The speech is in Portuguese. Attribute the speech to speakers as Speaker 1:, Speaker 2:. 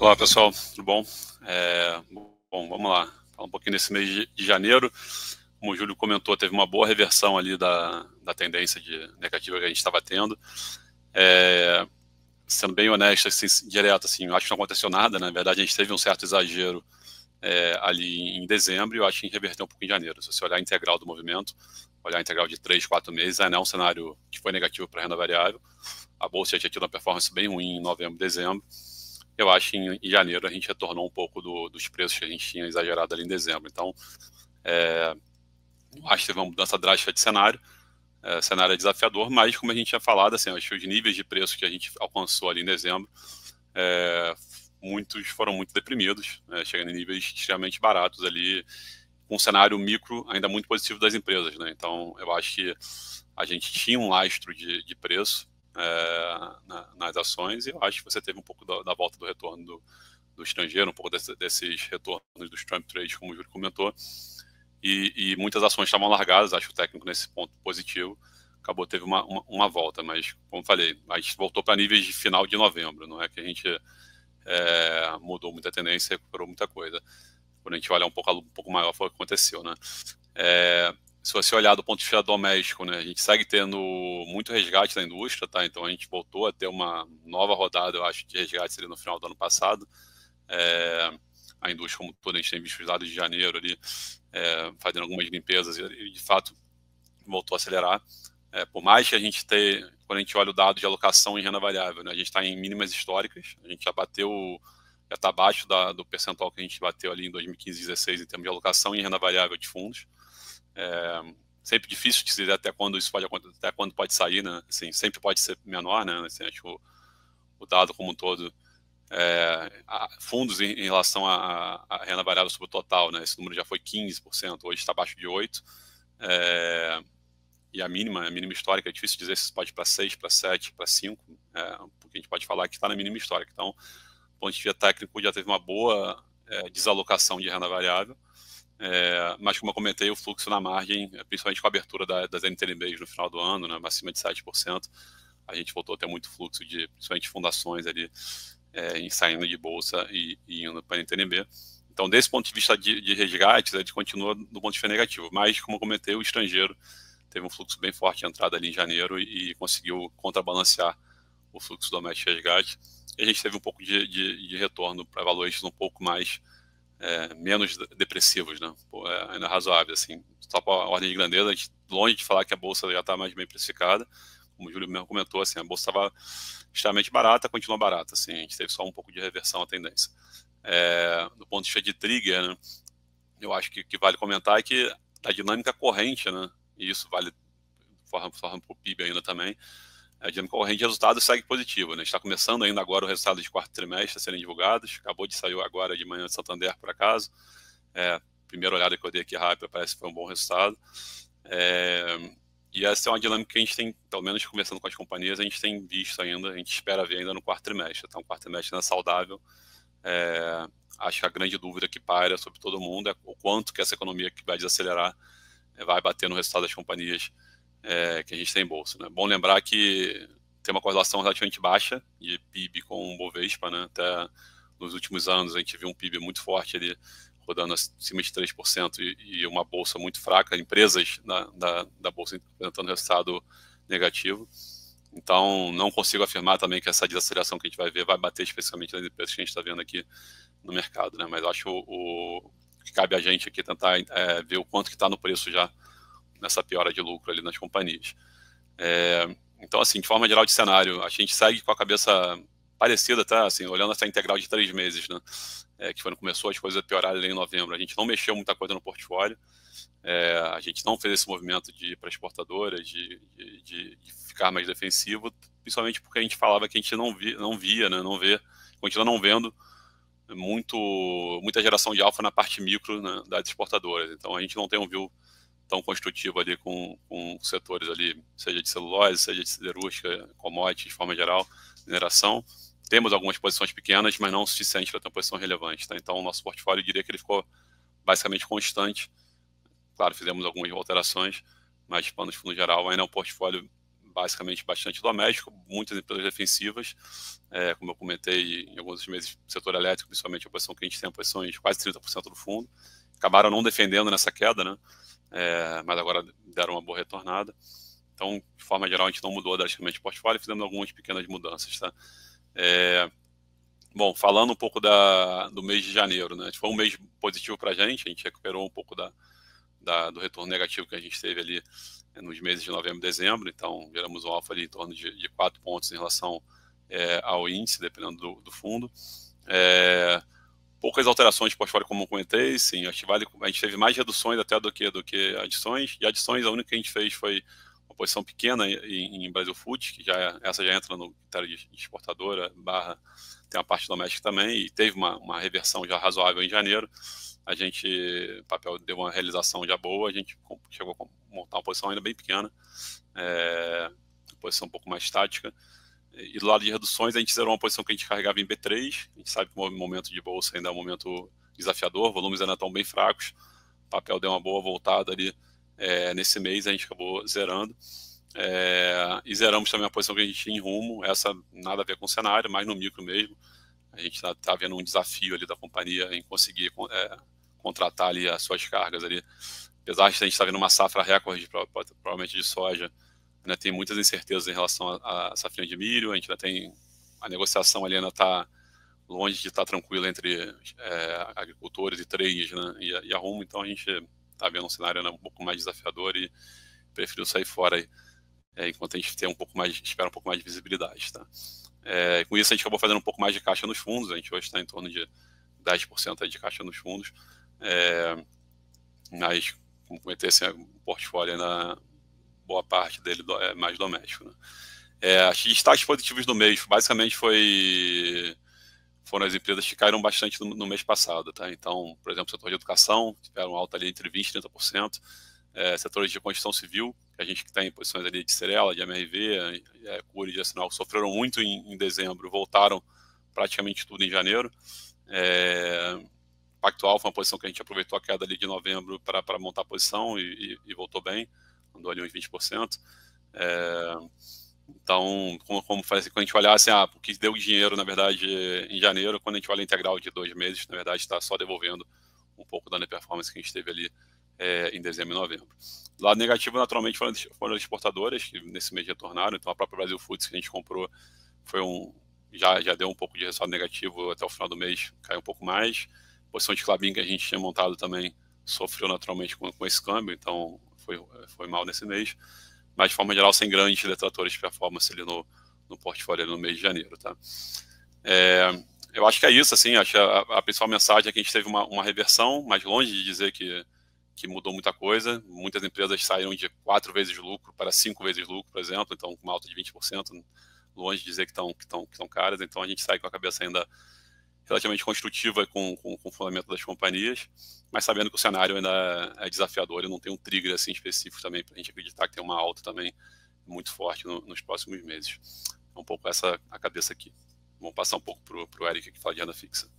Speaker 1: Olá pessoal, tudo bom? Bom, vamos lá, falar um pouquinho nesse mês de janeiro. Como o Júlio comentou, teve uma boa reversão ali da tendência negativa que a gente estava tendo. Sendo bem honesto, assim, direto, assim, eu acho que não aconteceu nada, né? Na verdade a gente teve um certo exagero ali em dezembro e eu acho que reverteu um pouco em janeiro. Se você olhar a integral do movimento, olhar a integral de 3, 4 meses, ainda é um cenário que foi negativo para a renda variável. A bolsa já tinha tido uma performance bem ruim em novembro, dezembro. Eu acho que em janeiro a gente retornou um pouco dos preços que a gente tinha exagerado ali em dezembro. Então, acho que teve uma mudança drástica de cenário. Cenário é desafiador, mas como a gente tinha falado, assim, acho que os níveis de preço que a gente alcançou ali em dezembro, muitos foram muito deprimidos, chegando em níveis extremamente baratos ali, com um cenário micro ainda muito positivo das empresas, né? Então, eu acho que a gente tinha um lastro de preço nas ações, e eu acho que você teve um pouco da volta do retorno do estrangeiro, um pouco desses retornos dos Trump Trades, como o Júlio comentou, e muitas ações estavam largadas, acho que o técnico nesse ponto positivo, acabou, teve uma volta, mas, como falei, a gente voltou para níveis de final de novembro, não é que a gente mudou muita tendência, recuperou muita coisa. Quando a gente olha um pouco maior, foi o que aconteceu, né? Se você olhar do ponto de vista doméstico, né, a gente segue tendo muito resgate da indústria, tá? Então a gente voltou a ter uma nova rodada, eu acho, de resgate ali no final do ano passado. A indústria, como toda, a gente tem visto os dados de janeiro ali, fazendo algumas limpezas e de fato voltou a acelerar. Por mais que a gente tenha, quando a gente olha o dado de alocação em renda variável, né, a gente está em mínimas históricas, a gente já está abaixo do percentual que a gente bateu ali em 2015 e 2016 em termos de alocação em renda variável de fundos. Sempre difícil dizer até quando isso pode acontecer, até quando pode sair, né? Assim, sempre pode ser menor, né? Assim, acho que o dado como um todo, fundos em relação à renda variável sobre o total, né? Esse número já foi 15%, hoje está abaixo de 8%. E a mínima histórica, é difícil dizer se pode ir para 6, para 7, para 5, porque a gente pode falar que está na mínima histórica. Então, do ponto de vista técnico, já teve uma boa desalocação de renda variável. Mas, como eu comentei, o fluxo na margem, principalmente com a abertura das NTNBs no final do ano, né, acima de 7%, a gente voltou a ter muito fluxo de, principalmente, fundações ali, saindo de bolsa e indo para a NTNB. Então, desse ponto de vista de resgates, a gente continua do ponto de vista negativo. Mas, como eu comentei, o estrangeiro teve um fluxo bem forte de entrada ali em janeiro e conseguiu contrabalancear o fluxo doméstico de resgate. E a gente teve um pouco de retorno para valuations um pouco mais menos depressivos, né? Ainda razoável, assim. Só para a ordem de grandeza, a gente, longe de falar que a bolsa já está mais bem precificada, como o Júlio mesmo comentou, assim, a bolsa estava extremamente barata, continua barata, assim, a gente teve só um pouco de reversão à tendência. Do ponto de vista de trigger, né, eu acho que vale comentar é que a dinâmica corrente, né, e isso vale forma para o PIB ainda também, a dinâmica corrente de resultados segue positiva, né? Está começando ainda agora o resultado de quarto trimestre a serem divulgados, acabou de sair agora de manhã de Santander, por acaso. Primeira olhada que eu dei aqui rápida, parece que foi um bom resultado. E essa é uma dinâmica que a gente tem, pelo menos conversando com as companhias, a gente tem visto ainda, a gente espera ver ainda no quarto trimestre. Então, o quarto trimestre ainda é saudável. Acho que a grande dúvida que paira sobre todo mundo é o quanto que essa economia que vai desacelerar vai bater no resultado das companhias que a gente tem em bolsa, né? Bom lembrar que tem uma correlação relativamente baixa de PIB com o Bovespa, né? Até nos últimos anos a gente viu um PIB muito forte ali, rodando acima de 3% e uma bolsa muito fraca, empresas da bolsa apresentando resultado negativo. Então, não consigo afirmar também que essa desaceleração que a gente vai ver vai bater especificamente nas empresas que a gente está vendo aqui no mercado, né? Mas acho que cabe a gente aqui tentar ver o quanto que está no preço já nessa piora de lucro ali nas companhias. Então, assim, de forma geral de cenário, a gente segue com a cabeça parecida, tá? Assim, olhando essa integral de 3 meses, né? Que foi quando começou as coisas a piorar ali em novembro. A gente não mexeu muita coisa no portfólio, a gente não fez esse movimento de ir para exportadoras, de ficar mais defensivo, principalmente porque a gente falava que a gente não via, né? Continua não vendo muita geração de alfa na parte micro, né, das exportadoras. Então, a gente não tem um view tão construtivo ali com setores ali, seja de celulose, seja de siderúrgica, commodities, de forma geral, mineração. Temos algumas posições pequenas, mas não o suficiente para ter uma posição relevante, tá? Então, o nosso portfólio, eu diria que ele ficou basicamente constante. Claro, fizemos algumas alterações, mas, de fundo geral, ainda é um portfólio basicamente bastante doméstico, muitas empresas defensivas, como eu comentei em alguns meses, setor elétrico, principalmente a posição que a gente tem, a posição de quase 30% do fundo, acabaram não defendendo nessa queda, né? Mas agora deram uma boa retornada. Então, de forma geral, a gente não mudou drasticamente o portfólio, fizemos algumas pequenas mudanças, tá? Bom, falando um pouco do mês de janeiro, né? Foi um mês positivo para a gente recuperou um pouco do retorno negativo que a gente teve ali nos meses de novembro e dezembro, então geramos um alfa ali em torno de 4 pontos em relação ao índice, dependendo do fundo. Poucas alterações de portfólio, como eu comentei, sim, a gente teve mais reduções até do que adições, e adições a única que a gente fez foi uma posição pequena em Brasil Food, que essa já entra no critério de exportadora, tem uma parte doméstica também, e teve uma reversão já razoável em janeiro. O papel deu uma realização já boa, a gente chegou a montar uma posição ainda bem pequena, uma posição um pouco mais tática. E do lado de reduções, a gente zerou uma posição que a gente carregava em B3. A gente sabe que o momento de bolsa ainda é um momento desafiador, volumes ainda estão bem fracos. O papel deu uma boa voltada ali nesse mês, a gente acabou zerando. E zeramos também a posição que a gente tinha em Rumo, essa nada a ver com o cenário, mas no micro mesmo. A gente está vendo um desafio ali da companhia em conseguir contratar ali as suas cargas ali. Apesar de a gente estar vendo uma safra recorde, provavelmente de soja, ainda tem muitas incertezas em relação à safrinha de milho, a gente ainda tem a negociação ali ainda está longe de estar tranquila entre agricultores e traders, né, e a Rumo, então a gente está vendo um cenário ainda um pouco mais desafiador e preferiu sair fora aí, enquanto a gente tem espera um pouco mais de visibilidade, tá? Com isso a gente acabou fazendo um pouco mais de caixa nos fundos, a gente hoje está em torno de 10% de caixa nos fundos, mas, como comentei, assim, o portfólio ainda, boa parte dele é mais doméstico, né? Os destaques positivos do mês, basicamente, foram as empresas que caíram bastante no mês passado, tá? Então, por exemplo, o setor de educação, tiveram alta ali entre 20% e 30%, setores de construção civil, que a gente que tem posições ali de Cerela, de MRV, Cury, de Sinal, sofreram muito em dezembro, voltaram praticamente tudo em janeiro. Pactual foi uma posição que a gente aproveitou a queda ali de novembro para montar a posição e voltou bem, andou ali uns 20%. Então, como faz, quando a gente olhar assim, o que deu dinheiro, na verdade, em janeiro, quando a gente olha a integral de 2 meses, na verdade, está só devolvendo um pouco da performance que a gente teve ali em dezembro e novembro. Do lado negativo, naturalmente, foram as exportadoras, que nesse mês retornaram. Então, a própria Brasil Foods que a gente comprou já deu um pouco de resultado negativo até o final do mês, caiu um pouco mais. A posição de Klabin que a gente tinha montado também sofreu naturalmente com esse câmbio, então foi mal nesse mês. Mas, de forma geral, sem grandes detratores de performance ali no portfólio ali no mês de janeiro, tá? Eu acho que é isso, assim, acho que a principal mensagem é que a gente teve uma reversão, mas longe de dizer que mudou muita coisa. Muitas empresas saíram de 4 vezes lucro para 5 vezes lucro, por exemplo, então com uma alta de 20%, longe de dizer que estão caras. Então a gente sai com a cabeça ainda relativamente construtiva com o fundamento das companhias, mas sabendo que o cenário ainda é desafiador e não tem um trigger assim específico também para a gente acreditar que tem uma alta também muito forte nos próximos meses. É um pouco essa a cabeça aqui. Vamos passar um pouco para o Eric que fala de renda fixa.